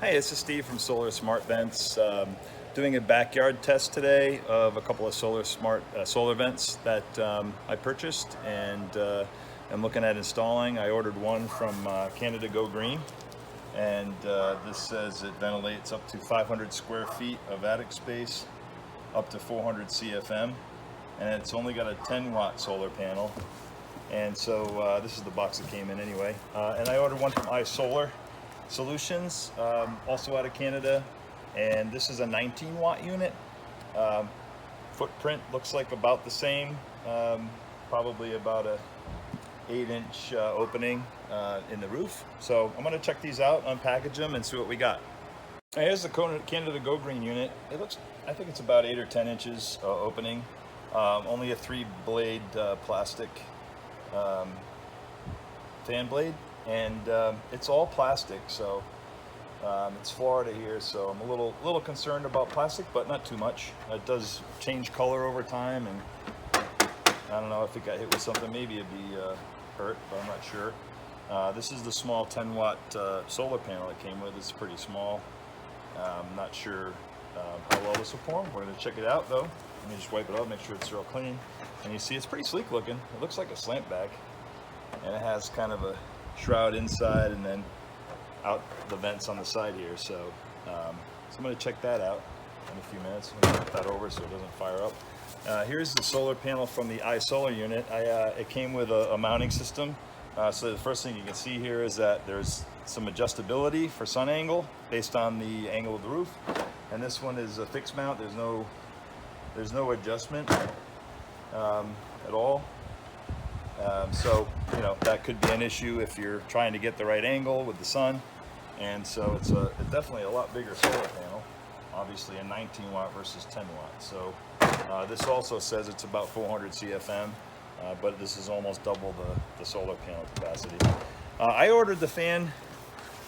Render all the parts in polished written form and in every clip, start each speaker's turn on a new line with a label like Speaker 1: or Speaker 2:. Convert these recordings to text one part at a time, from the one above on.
Speaker 1: Hey, this is Steve from Solar Smart Vents. Doing a backyard test today of a couple of solar vents that I purchased and I'm looking at installing. I ordered one from Canada Go Green, and this says it ventilates up to 500 square feet of attic space, up to 400 CFM, and it's only got a 10-watt solar panel. And so this is the box that came in anyway. And I ordered one from iSolar Solutions, also out of Canada, and this is a 19-watt unit. Footprint looks like about the same, probably about a 8-inch opening in the roof. So I'm going to check these out, unpackage them, and see what we got. Here's the Canada Go Green unit. I think it's about 8 or 10 inches opening. Only a 3-blade plastic fan blade, and it's all plastic, so it's Florida here, so I'm a little concerned about plastic, but not too much. It does change color over time, and I don't know if it got hit with something, maybe it'd be hurt, but I'm not sure. This is the small 10-watt solar panel it came with. It's pretty small. I'm not sure how well this will perform. We're going to check it out though. Let me just wipe it up, make sure it's real clean. And you see it's pretty sleek looking. It looks like a slant back, and it has kind of a shroud inside and then out the vents on the side here. So, I'm going to check that out in a few minutes. I'm going to flip that over so it doesn't fire up. Here's the solar panel from the iSolar unit. It came with a mounting system. So the first thing you can see here is that there's some adjustability for sun angle based on the angle of the roof. And this one is a fixed mount. There's no adjustment at all. So, you know, that could be an issue if you're trying to get the right angle with the sun. And so it's definitely a lot bigger solar panel, obviously a 19-watt versus 10-watt. So this also says it's about 400 CFM, but this is almost double the solar panel capacity. I ordered the fan,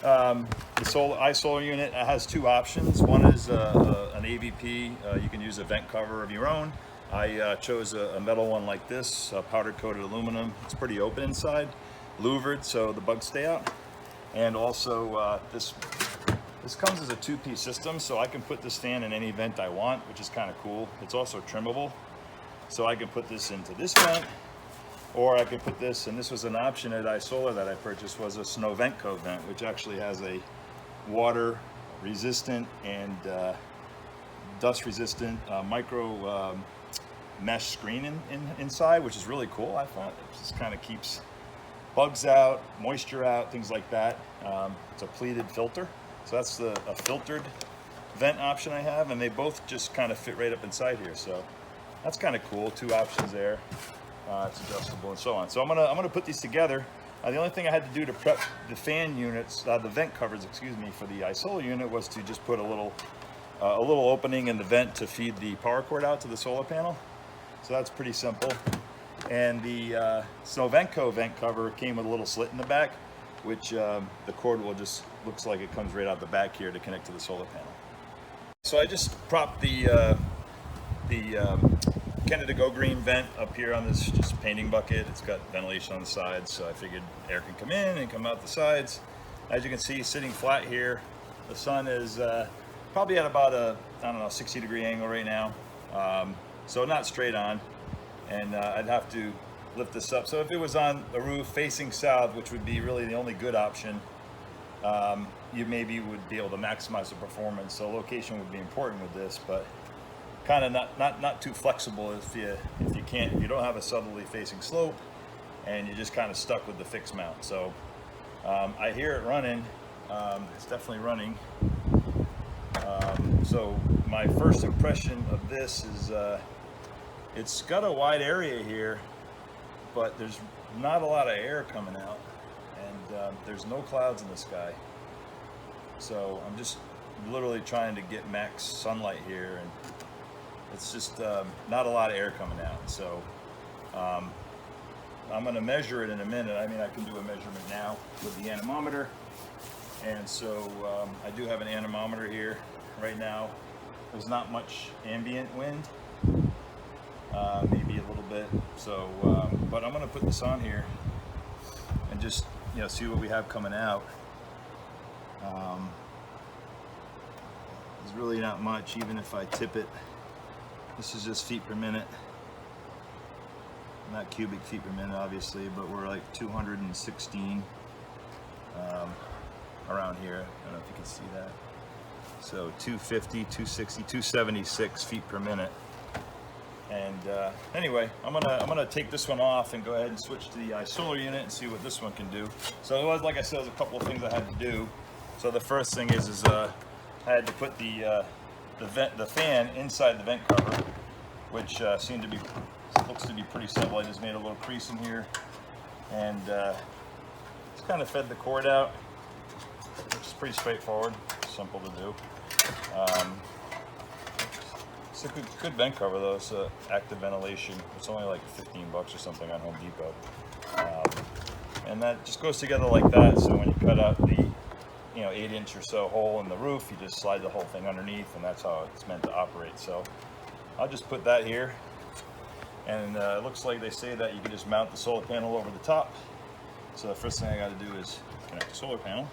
Speaker 1: the iSolar unit. It has two options. One is an AVP. You can use a vent cover of your own. I chose a metal one like this, powder coated aluminum. It's pretty open inside, louvered so the bugs stay out. And also this comes as a 2-piece system, so I can put this fan in any vent I want, which is kind of cool. It's also trimmable, so I can put this into this vent, or I could put this, and this was an option at iSolar that I purchased, was a Snow Ventco vent, which actually has a water resistant and dust resistant micro mesh screen inside, which is really cool. I thought it just kind of keeps bugs out, moisture out, things like that. It's a pleated filter, so that's a filtered vent option I have, and they both just kind of fit right up inside here. So that's kind of cool. Two options there. It's adjustable and so on. So I'm gonna put these together. The only thing I had to do to prep the fan units, the vent covers, excuse me, for the iSolar unit was to just put a little opening in the vent to feed the power cord out to the solar panel. So that's pretty simple. And the Snow Ventco vent cover came with a little slit in the back, which the cord looks like it comes right out the back here to connect to the solar panel. So I just propped the Canada Go Green vent up here on this just painting bucket. It's got ventilation on the sides, so I figured air can come in and come out the sides. As you can see, sitting flat here, the sun is probably at about a, I don't know, 60-degree angle right now. So not straight on, and I'd have to lift this up. So if it was on a roof facing south, which would be really the only good option, you maybe would be able to maximize the performance. So location would be important with this, but kind of not too flexible if you don't have a southerly facing slope and you're just kind of stuck with the fixed mount. So I hear it running. It's definitely running. So my first impression of this is it's got a wide area here, but there's not a lot of air coming out, and there's no clouds in the sky. So I'm just literally trying to get max sunlight here, and it's just not a lot of air coming out. So I'm going to measure it in a minute. I mean, I can do a measurement now with the anemometer. And so I do have an anemometer here right now. There's not much ambient wind, maybe a little bit. So, but I'm going to put this on here and just see what we have coming out. There's really not much, even if I tip it. This is just feet per minute. Not cubic feet per minute, obviously, but we're like 216 around here. I don't know if you can see that. So 250, 260, 276 feet per minute. And anyway, I'm gonna take this one off and go ahead and switch to the iSolar unit and see what this one can do. So it was, like I said, there's a couple of things I had to do. So the first thing is I had to put the fan inside the vent cover, which looks to be pretty simple. I just made a little crease in here, and just kind of fed the cord out. It's pretty straightforward, simple to do. It's a good vent cover though. It's active ventilation. It's only like 15 bucks or something on Home Depot, and that just goes together like that. So when you cut out the 8-inch or so hole in the roof, you just slide the whole thing underneath, and that's how it's meant to operate. So I'll just put that here, and it looks like they say that you can just mount the solar panel over the top. So the first thing I got to do is connect the solar panel,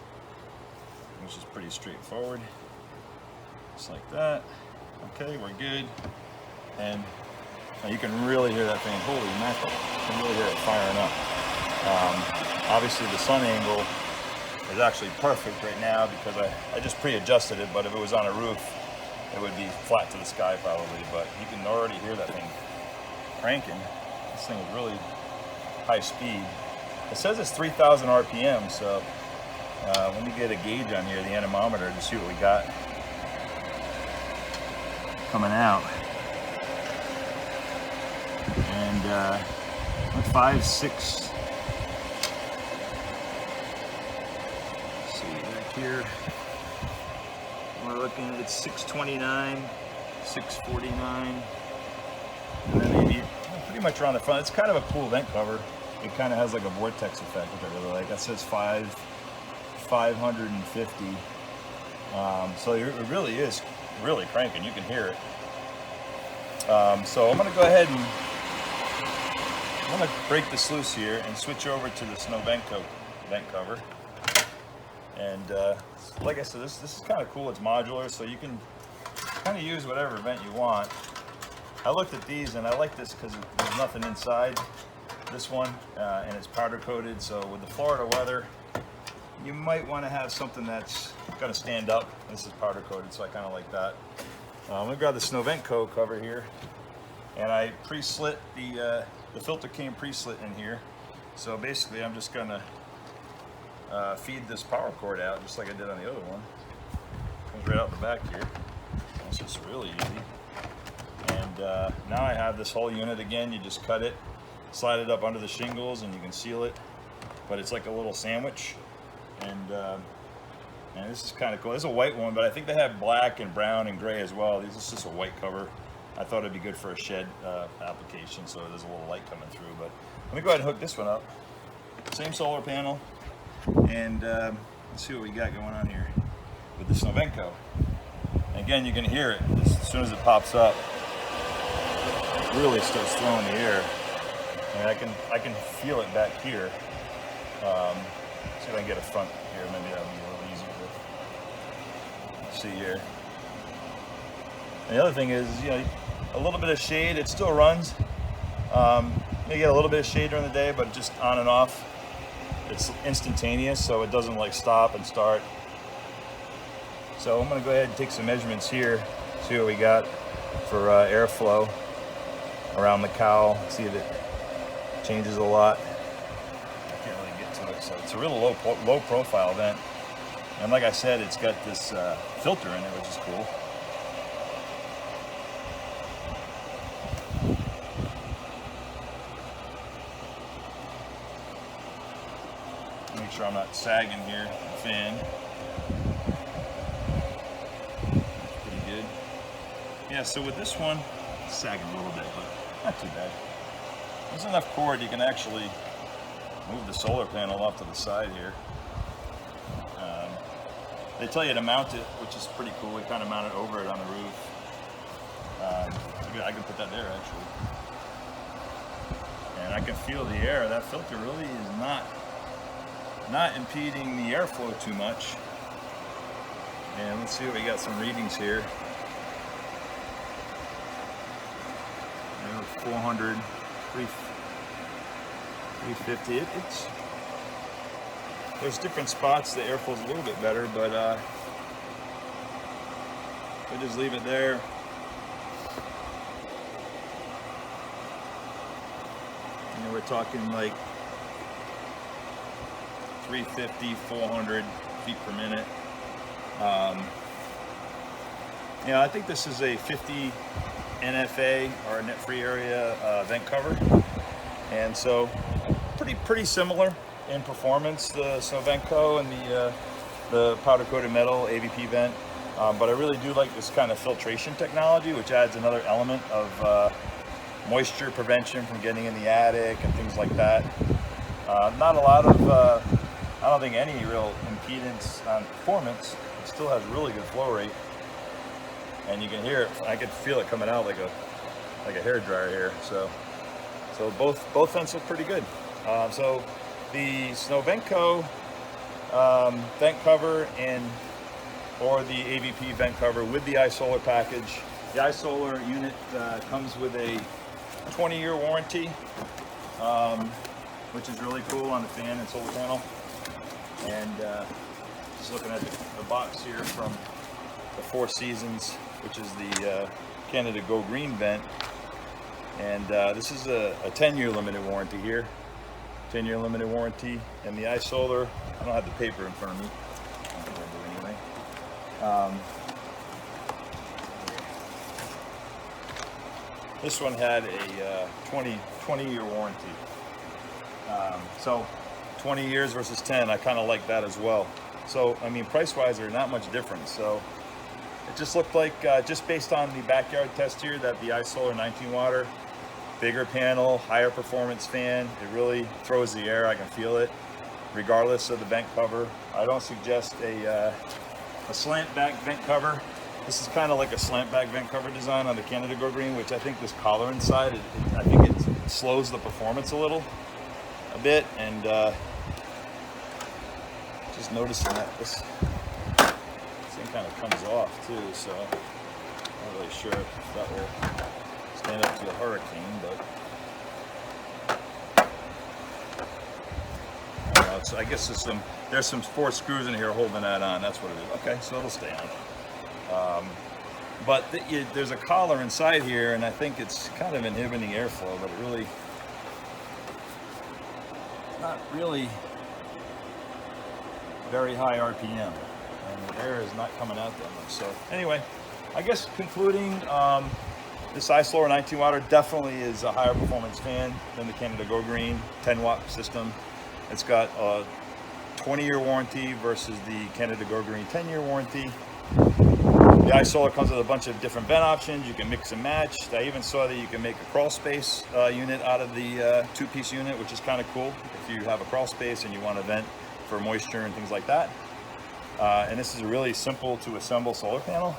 Speaker 1: which is pretty straightforward, just like that. Okay, we're good. And now you can really hear that thing. Holy mackerel, you can really hear it firing up. Obviously the sun angle is actually perfect right now because I just pre-adjusted it, but if it was on a roof, it would be flat to the sky probably, but you can already hear that thing cranking. This thing is really high speed. It says it's 3,000 RPM, so let me get a gauge on here, the anemometer, to see what we got coming out. And 5, 6. Here we're looking at 629, 649, and then maybe pretty much around the front. It's kind of a cool vent cover. It kind of has like a vortex effect, which I really like. That says 550. So it really is really cranking. You can hear it. So I'm gonna go ahead and I'm gonna break this loose here and switch over to the Snow vent cover. And like I said, this is kind of cool. It's modular, so you can kind of use whatever vent you want. I looked at these, and I like this because there's nothing inside this one, and it's powder coated. So with the Florida weather, you might want to have something that's going to stand up. This is powder coated, so I kind of like that. I'm going to grab the Snow vent cover here, and I pre-slit the filter came pre-slit in here. So basically, I'm just going to feed this power cord out just like I did on the other one. Comes right out the back here. It's just really easy. And now I have this whole unit again. You just cut it, slide it up under the shingles, and you can seal it. But it's like a little sandwich. And this is kind of cool. This is a white one, but I think they have black and brown and gray as well. This is just a white cover. I thought it'd be good for a shed application, so there's a little light coming through. But let me go ahead and hook this one up. Same solar panel. And let's see what we got going on here with the Snow vent cover. Again, you can hear it as soon as it pops up. It really starts throwing the air, and I can feel it back here. See if I can get a front here. Maybe that'll be a little easier to see here. And the other thing is, a little bit of shade. It still runs. You get a little bit of shade during the day, but just on and off. It's instantaneous, so it doesn't like stop and start. So I'm going to go ahead and take some measurements here, see what we got for airflow around the cowl. See if it changes a lot. I can't really get to it, so it's a real low profile vent. And like I said, it's got this filter in it, which is cool. Make sure I'm not sagging here, the fan. Pretty good. Yeah, so with this one, it's sagging a little bit, but not too bad. There's enough cord you can actually move the solar panel off to the side here. They tell you to mount it, which is pretty cool. We kind of mount it over it on the roof. I can put that there actually. And I can feel the air. That filter really is not impeding the airflow too much. And let's see what we got some readings here. 400, 350. It's there's different spots the airflow's a little bit better, but we'll just leave it there. You know, we're talking like 350, 400 feet per minute. You know, I think this is a 50 NFA or net free area vent cover, and so pretty similar in performance, the Snovenco and the powder coated metal AVP vent, but I really do like this kind of filtration technology, which adds another element of moisture prevention from getting in the attic and things like that. Not a lot of I don't think any real impedance on performance. It still has really good flow rate, and you can hear it. I can feel it coming out like a hair dryer here. So both vents look pretty good. So the Snovenco vent cover or the AVP vent cover with the iSolar package. The iSolar unit comes with a 20-year warranty, which is really cool on the fan and solar panel. And just looking at the box here from the Four Seasons, which is the Canada Go Green vent, and this is a 10-year limited warranty here. 10-year limited warranty, and the iSolar, I don't have the paper in front of me. I think I do anyway. This one had a 20-year warranty. So 20 years versus 10, I kind of like that as well. So, I mean, price-wise, they're not much different. So it just looked like, just based on the backyard test here, that the iSolar 19 water, bigger panel, higher performance fan, it really throws the air. I can feel it, regardless of the vent cover. I don't suggest a slant back vent cover. This is kind of like a slant back vent cover design on the Canada Go Green, which I think this collar inside, I think it slows the performance a bit, and just noticing that this thing kind of comes off too, so I'm not really sure if that will stand up to a hurricane, but I don't know. I guess there's some 4 screws in here holding that on. That's what it is. Okay, so it'll stay on. But there's a collar inside here, and I think it's kind of inhibiting airflow, but it really not really very high RPM, and the air is not coming out that much. So anyway, I guess concluding, this iSolar 19 watt definitely is a higher performance fan than the Canada Go Green 10 watt system. It's got a 20-year warranty versus the Canada Go Green 10-year warranty. The iSolar comes with a bunch of different vent options. You can mix and match. I even saw that you can make a crawl space unit out of the 2-piece unit, which is kind of cool if you have a crawl space and you want to vent for moisture and things like that. And this is a really simple to assemble solar panel,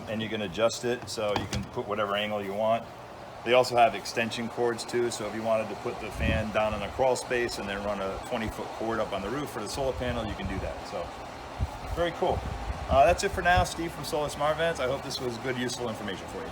Speaker 1: and you can adjust it so you can put whatever angle you want. They also have extension cords too, so if you wanted to put the fan down in a crawl space and then run a 20-foot cord up on the roof for the solar panel, you can do that. So very cool. That's it for now. Steve from Solar Smart Vents. I hope this was good, useful information for you.